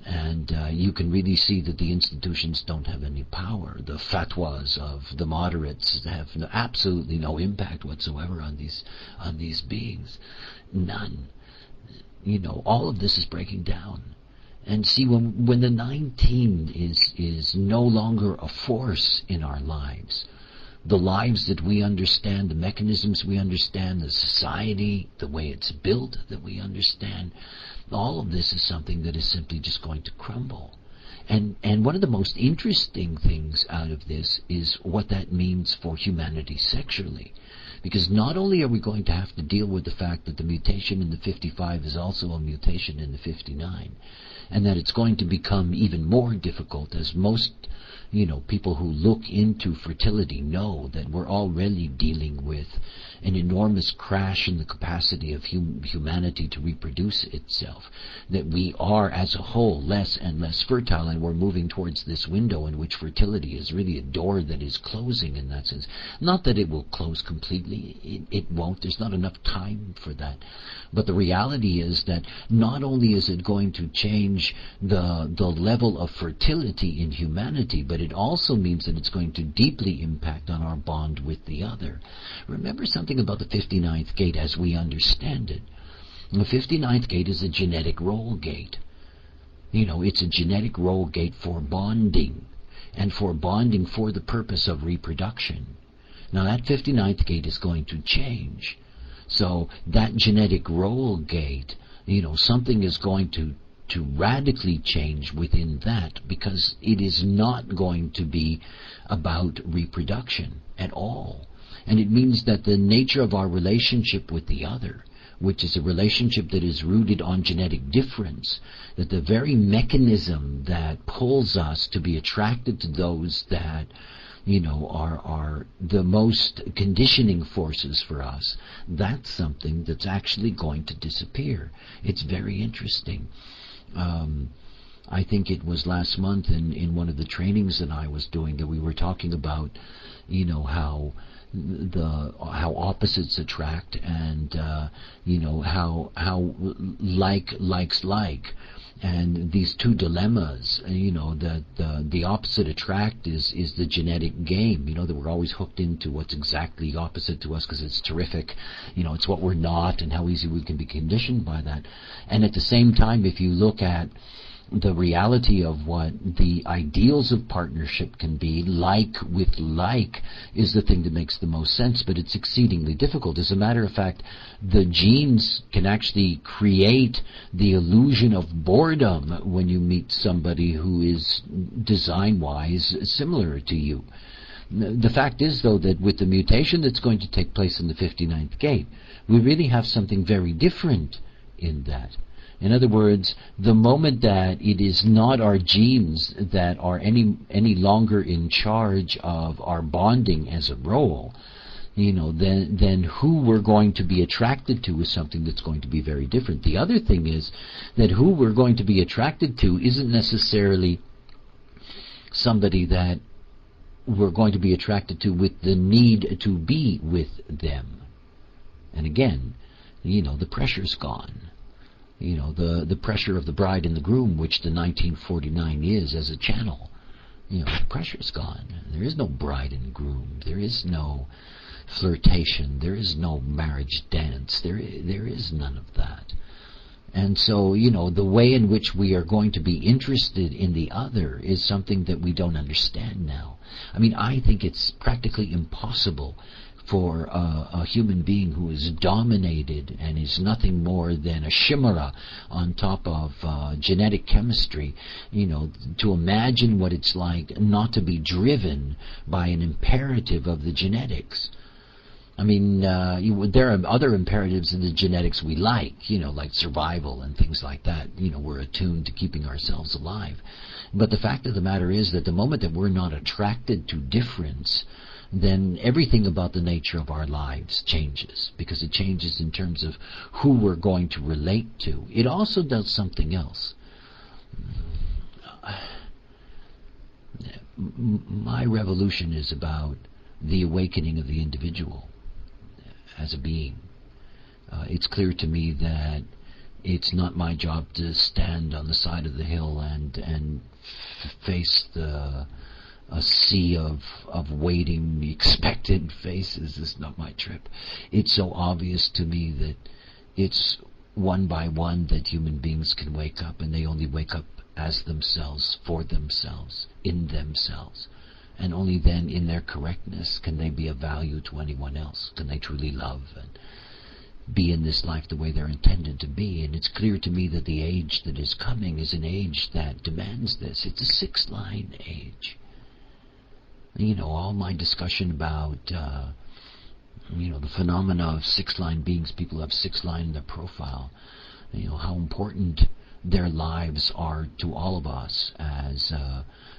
And you can really see that the institutions don't have any power. The fatwas of the moderates have absolutely no impact whatsoever on these beings. None. All of this is breaking down. And see, when the 19 is no longer a force in our lives, the lives that we understand, the mechanisms we understand, the society, the way it's built that we understand, all of this is something that is simply just going to crumble. And one of the most interesting things out of this is what that means for humanity sexually. Because not only are we going to have to deal with the fact that the mutation in the 55 is also a mutation in the 59, and that it's going to become even more difficult, as most people who look into fertility know that we're already dealing with an enormous crash in the capacity of humanity to reproduce itself, that we are as a whole less and less fertile, and we're moving towards this window in which fertility is really a door that is closing in that sense. Not that it will close completely, it won't, there's not enough time for that. But the reality is that not only is it going to change the level of fertility in humanity, but it also means that it's going to deeply impact on our bond with the other. Remember something about the 59th gate as we understand it. The 59th gate is a genetic roll gate. It's a genetic roll gate for bonding, and for bonding for the purpose of reproduction. Now that 59th gate is going to change. So that genetic roll gate, something is going to radically change within that, because it is not going to be about reproduction at all. And it means that the nature of our relationship with the other, which is a relationship that is rooted on genetic difference, that the very mechanism that pulls us to be attracted to those that are the most conditioning forces for us, that's something that's actually going to disappear. It's very interesting. I think it was last month in one of the trainings that I was doing that we were talking about, how opposites attract, and how like likes like, and these two dilemmas. That the opposite attract is the genetic game. That we're always hooked into what's exactly opposite to us because it's terrific. It's what we're not, and how easy we can be conditioned by that. And at the same time, if you look at the reality of what the ideals of partnership can be, like with like is the thing that makes the most sense, but it's exceedingly difficult. As a matter of fact, the genes can actually create the illusion of boredom when you meet somebody who is design-wise similar to you. The fact is, though, that with the mutation that's going to take place in the 59th gate, we really have something very different in that. In other words, the moment that it is not our genes that are any longer in charge of our bonding as a role, then who we're going to be attracted to is something that's going to be very different. The other thing is that who we're going to be attracted to isn't necessarily somebody that we're going to be attracted to with the need to be with them. And again, the pressure's gone. The pressure of the bride and the groom, which the 1949 is as a channel. The pressure's gone. There is no bride and groom. There is no flirtation. There is no marriage dance. There is none of that. And so, the way in which we are going to be interested in the other is something that we don't understand now. I think it's practically impossible for a human being who is dominated and is nothing more than a chimera on top of genetic chemistry, to imagine what it's like not to be driven by an imperative of the genetics. There are other imperatives in the genetics we like survival and things like that. We're attuned to keeping ourselves alive. But the fact of the matter is that the moment that we're not attracted to difference, then everything about the nature of our lives changes, because it changes in terms of who we're going to relate to. It also does something else. My revolution is about the awakening of the individual as a being. It's clear to me that it's not my job to stand on the side of the hill and face a sea of waiting, expectant faces. Is not my trip. It's so obvious to me that it's one by one that human beings can wake up, and they only wake up as themselves, for themselves, in themselves. And only then, in their correctness, can they be of value to anyone else. Can they truly love and be in this life the way they're intended to be. And it's clear to me that the age that is coming is an age that demands this. It's a six-line age. All my discussion about, the phenomena of six-line beings, people have six-line in their profile, how important their lives are to all of us as,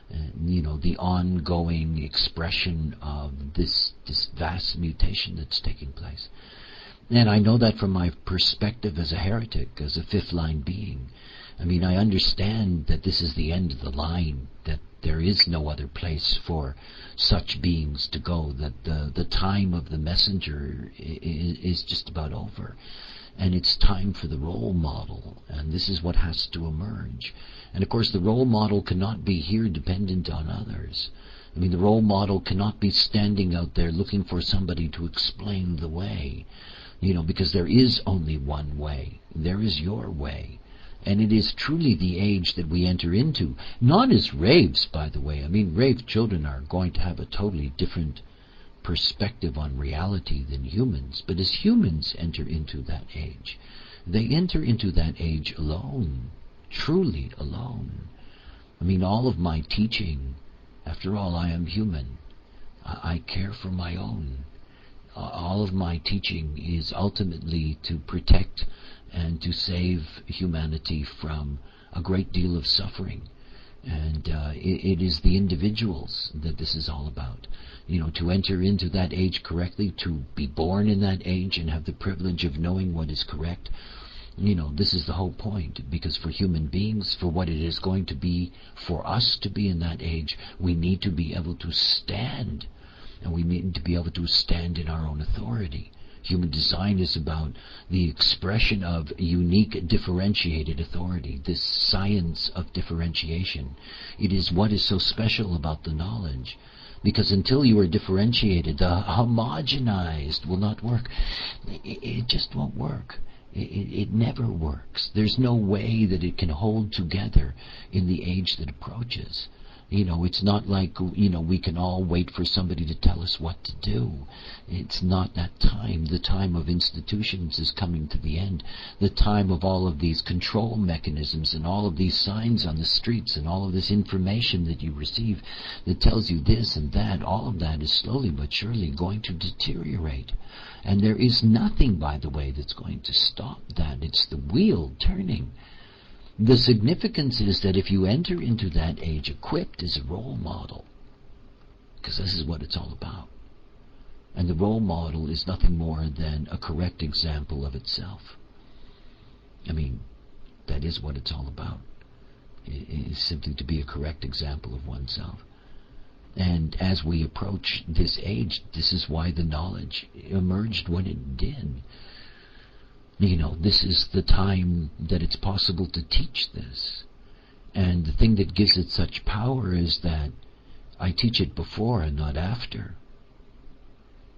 the ongoing expression of this vast mutation that's taking place. And I know that from my perspective as a heretic, as a fifth-line being. I understand that this is the end of the line, that there is no other place for such beings to go, that the time of the messenger is just about over. And it's time for the role model, and this is what has to emerge. And of course the role model cannot be here dependent on others. The role model cannot be standing out there looking for somebody to explain the way. Because there is only one way. There is your way. And it is truly the age that we enter into. Not as raves, by the way. Rave children are going to have a totally different perspective on reality than humans. But as humans enter into that age, they enter into that age alone. Truly alone. All of my teaching, after all, I am human. I care for my own. All of my teaching is ultimately to protect and to save humanity from a great deal of suffering. And it is the individuals that this is all about. To enter into that age correctly, to be born in that age and have the privilege of knowing what is correct. This is the whole point, because for human beings, for what it is going to be, for us to be in that age, we need to be able to stand. And we need to be able to stand in our own authority. Human design is about the expression of unique, differentiated authority, this science of differentiation. It is what is so special about the knowledge. Because until you are differentiated, the homogenized will not work. It just won't work. It never works. There's no way that it can hold together in the age that approaches. It's not like, we can all wait for somebody to tell us what to do. It's not that time. The time of institutions is coming to the end. The time of all of these control mechanisms and all of these signs on the streets and all of this information that you receive that tells you this and that, all of that is slowly but surely going to deteriorate. And there is nothing, by the way, that's going to stop that. It's the wheel turning. The significance is that if you enter into that age equipped as a role model, because this is what it's all about, and the role model is nothing more than a correct example of itself. That is what it's all about. It is simply to be a correct example of oneself. And as we approach this age, this is why the knowledge emerged when it did. This is the time that it's possible to teach this. And the thing that gives it such power is that I teach it before and not after.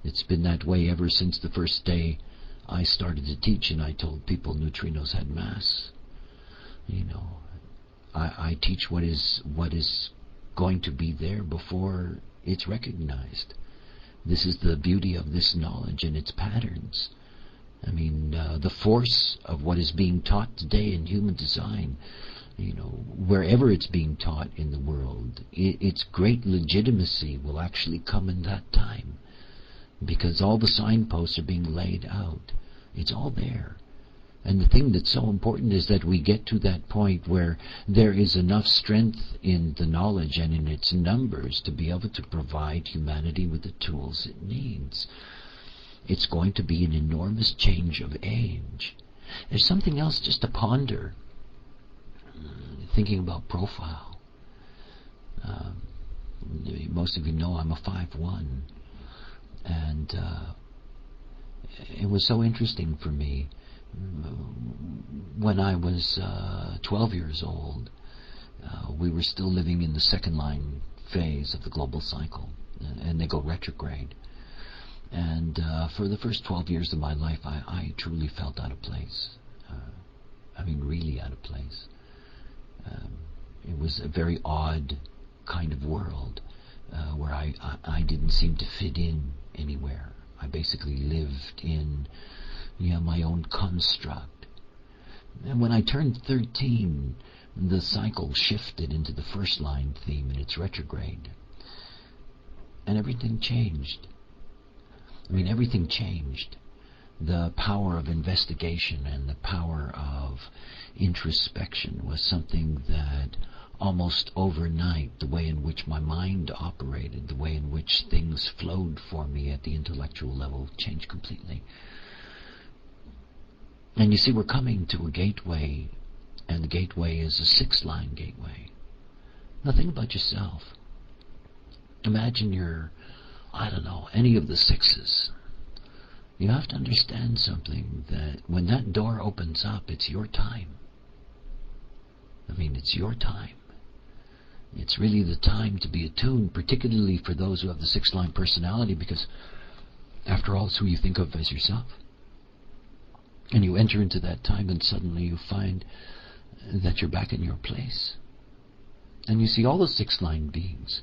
It's been that way ever since the first day I started to teach and I told people neutrinos had mass. I teach what is going to be there before it's recognized. This is the beauty of this knowledge and its patterns. The force of what is being taught today in human design, wherever it's being taught in the world, its great legitimacy will actually come in that time. Because all the signposts are being laid out. It's all there. And the thing that's so important is that we get to that point where there is enough strength in the knowledge and in its numbers to be able to provide humanity with the tools it needs. It's going to be an enormous change of age. There's something else just to ponder. Thinking about profile. Most of you know I'm a 5'1", and it was so interesting for me. When I was 12 years old, we were still living in the second line phase of the global cycle, and they go retrograde. And for the first 12 years of my life, I truly felt out of place. Really out of place. It was a very odd kind of world. where I didn't seem to fit in anywhere. I basically lived in my own construct. And when I turned 13, the cycle shifted into the first line theme in its retrograde. And everything changed. Everything changed. The power of investigation and the power of introspection was something that almost overnight, the way in which my mind operated, the way in which things flowed for me at the intellectual level changed completely. And you see, we're coming to a gateway, and the gateway is a 6-line gateway. Now think about yourself. Imagine you're, any of the 6s. You have to understand something, that when that door opens up, it's your time. It's your time. It's really the time to be attuned, particularly for those who have the 6-line personality, because after all, it's who you think of as yourself. And you enter into that time, and suddenly you find that you're back in your place. And you see all the 6-line beings,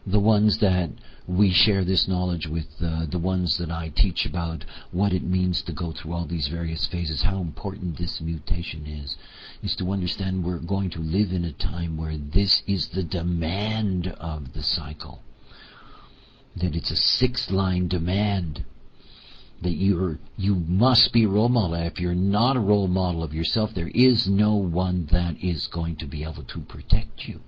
the ones that we share this knowledge with, the ones that I teach about what it means to go through all these various phases, how important this mutation is to understand we're going to live in a time where this is the demand of the cycle. That it's a 6-line demand. That you must be a role model. If you're not a role model of yourself, there is no one that is going to be able to protect you.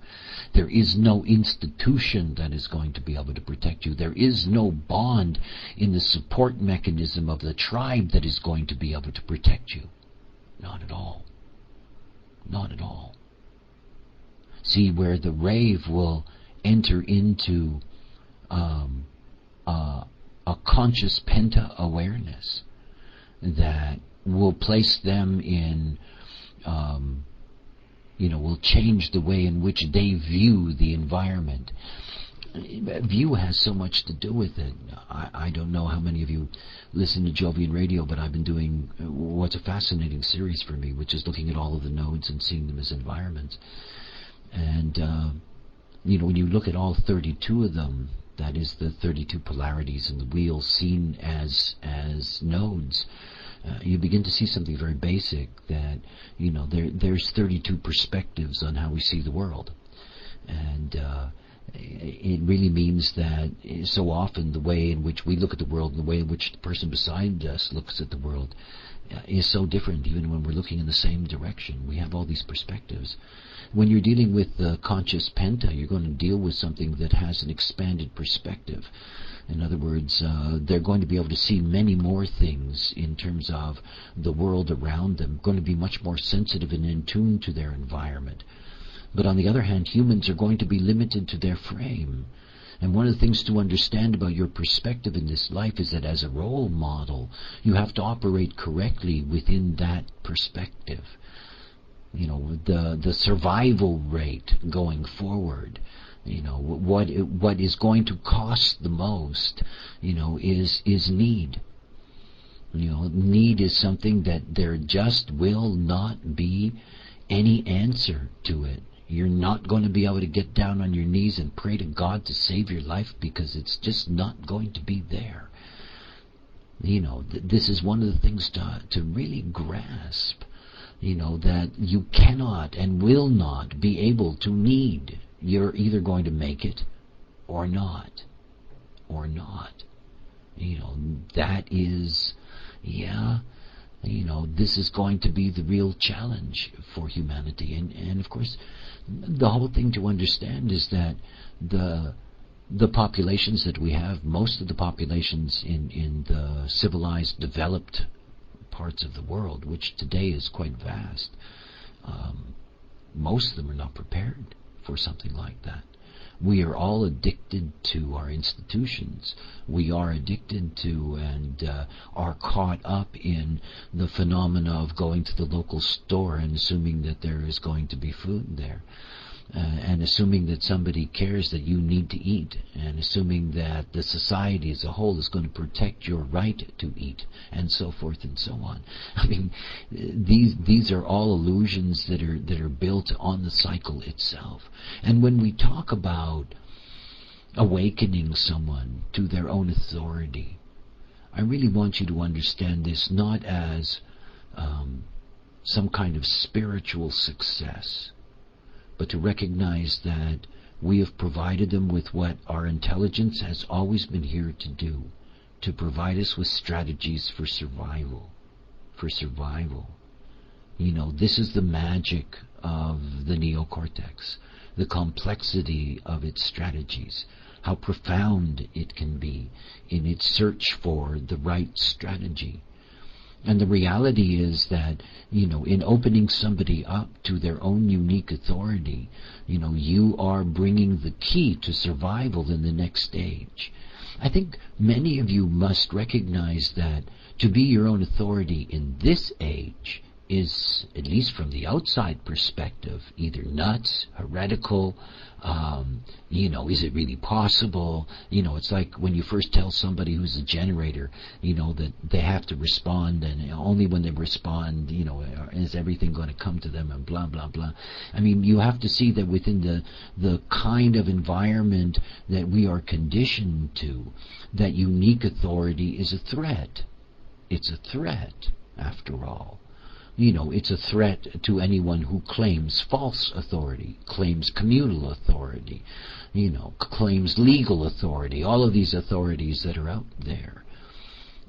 There is no institution that is going to be able to protect you. There is no bond in the support mechanism of the tribe that is going to be able to protect you. Not at all. Not at all. See, where the rave will enter into a conscious penta awareness that will place them in, will change the way in which they view the environment. View has so much to do with it. I don't know how many of you listen to Jovian Radio, but I've been doing what's a fascinating series for me, which is looking at all of the nodes and seeing them as environments. And, when you look at all 32 of them, that is the 32 polarities in the wheel seen as nodes, you begin to see something very basic, that, there's 32 perspectives on how we see the world. And it really means that so often the way in which we look at the world and the way in which the person beside us looks at the world is so different, even when we're looking in the same direction. We have all these perspectives. When you're dealing with the conscious penta, you're going to deal with something that has an expanded perspective. In other words, they're going to be able to see many more things in terms of the world around them, going to be much more sensitive and in tune to their environment. But on the other hand, humans are going to be limited to their frame. And one of the things to understand about your perspective in this life is that as a role model, you have to operate correctly within that perspective. The survival rate going forward, what is going to cost the most, is need. Need is something that there just will not be any answer to it. You're not going to be able to get down on your knees and pray to God to save your life, because it's just not going to be there. This is one of the things to really grasp, that you cannot and will not be able to need. You're either going to make it or not. Or not. That is, this is going to be the real challenge for humanity. And of course, the whole thing to understand is that the populations that we have, most of the populations in the civilized, developed parts of the world, which today is quite vast, most of them are not prepared for something like that. We are all addicted to our institutions. We are addicted to and are caught up in the phenomena of going to the local store and assuming that there is going to be food there. And assuming that somebody cares that you need to eat, and assuming that the society as a whole is going to protect your right to eat, and so forth and so on. These are all illusions that are built on the cycle itself. And when we talk about awakening someone to their own authority. I really want you to understand this not as some kind of spiritual success, but to recognize that we have provided them with what our intelligence has always been here to do, to provide us with strategies for survival. For survival. You know, this is the magic of the neocortex, the complexity of its strategies, how profound it can be in its search for the right strategy. And the reality is that, in opening somebody up to their own unique authority, you are bringing the key to survival in the next stage. I think many of you must recognize that to be your own authority in this age is, at least from the outside perspective, either nuts, heretical, is it really possible? It's like when you first tell somebody who's a generator, that they have to respond, and only when they respond, is everything going to come to them, and blah, blah, blah. I mean, you have to see that within the kind of environment that we are conditioned to, that unique authority is a threat. It's a threat, after all. It's a threat to anyone who claims false authority, claims communal authority, claims legal authority, all of these authorities that are out there.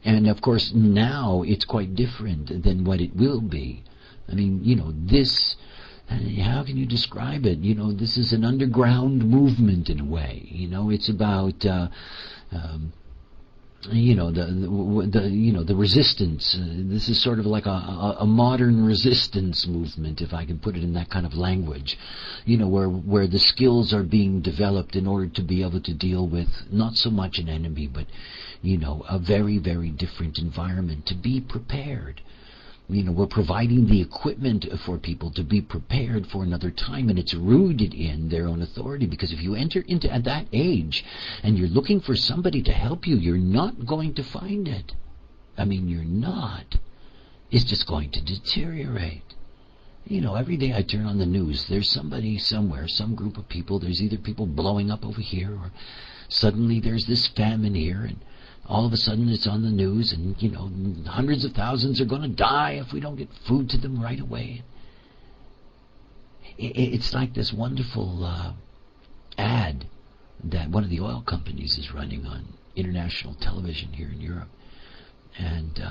And of course now it's quite different than what it will be. I mean, this, how can you describe it? This is an underground movement in a way. It's about the resistance. This is sort of like a modern resistance movement, if I can put it in that kind of language. Where the skills are being developed in order to be able to deal with not so much an enemy, but a very, very different environment, to be prepared. We're providing the equipment for people to be prepared for another time, and it's rooted in their own authority. Because if you enter into at that age and you're looking for somebody to help you, you're not going to find it. I mean, you're not. It's just going to deteriorate. Every day I turn on the news, there's somebody somewhere, some group of people, there's either people blowing up over here, or suddenly there's this famine here, and all of a sudden it's on the news, and hundreds of thousands are going to die if we don't get food to them right away. It's like this wonderful ad that one of the oil companies is running on international television here in Europe. And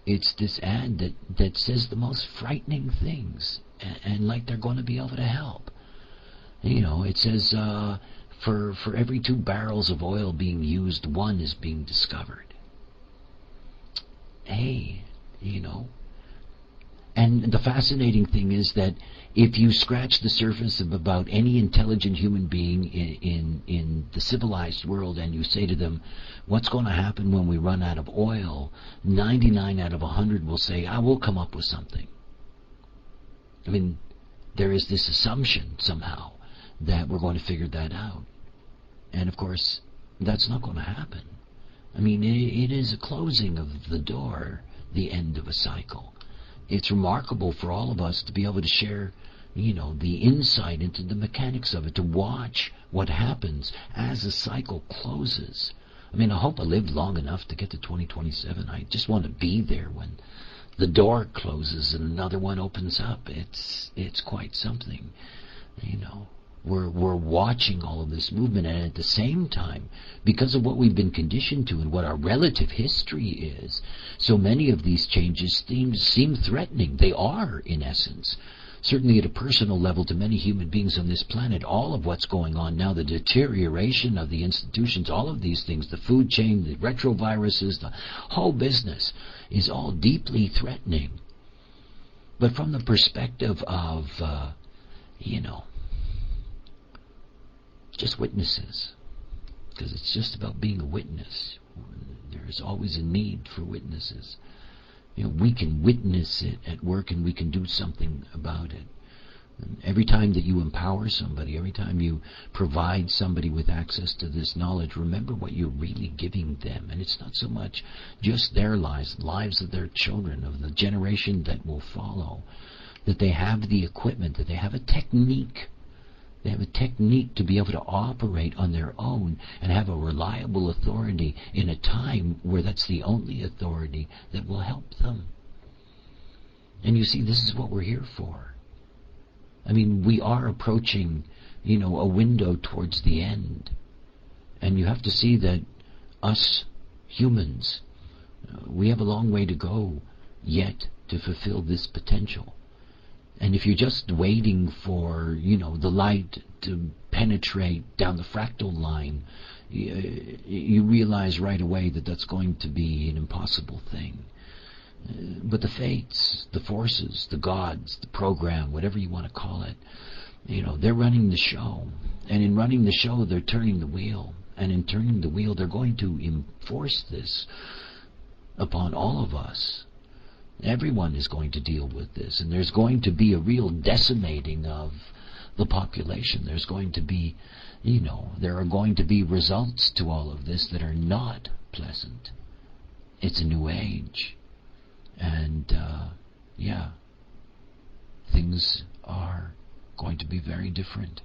it's this ad that says the most frightening things, and like they're going to be able to help. It says for every 2 barrels of oil being used, 1 is being discovered. Hey, And the fascinating thing is that if you scratch the surface of about any intelligent human being in the civilized world, and you say to them, what's going to happen when we run out of oil, 99 out of 100 will say, I will come up with something. I mean, there is this assumption somehow that we're going to figure that out. And of course, that's not going to happen. I mean, it is a closing of the door, the end of a cycle. It's remarkable for all of us to be able to share, the insight into the mechanics of it, to watch what happens as a cycle closes. I mean, I hope I live long enough to get to 2027. I just want to be there when the door closes and another one opens up. It's quite something, We're watching all of this movement, and at the same time, because of what we've been conditioned to and what our relative history is, so many of these changes seem threatening. They are, in essence. Certainly at a personal level to many human beings on this planet, all of what's going on now, the deterioration of the institutions, all of these things, the food chain, the retroviruses, the whole business is all deeply threatening. But from the perspective of, just witnesses, because it's just about being a witness. There's always a need for witnesses. We can witness it at work, and we can do something about it. And every time that you empower somebody, every time you provide somebody with access to this knowledge, remember what you're really giving them. And it's not so much just their lives of their children, of the generation that will follow, that they have the equipment, that they have a technique They have a technique to be able to operate on their own and have a reliable authority in a time where that's the only authority that will help them. And you see, this is what we're here for. I mean, we are approaching, a window towards the end. And you have to see that us humans, we have a long way to go yet to fulfill this potential. And if you're just waiting for, the light to penetrate down the fractal line, you realize right away that that's going to be an impossible thing. But the fates, the forces, the gods, the program, whatever you want to call it, they're running the show. And in running the show, they're turning the wheel. And in turning the wheel, they're going to enforce this upon all of us. Everyone is going to deal with this, and there's going to be a real decimating of the population. There's going to be, there are going to be results to all of this that are not pleasant. It's a new age. And, things are going to be very different.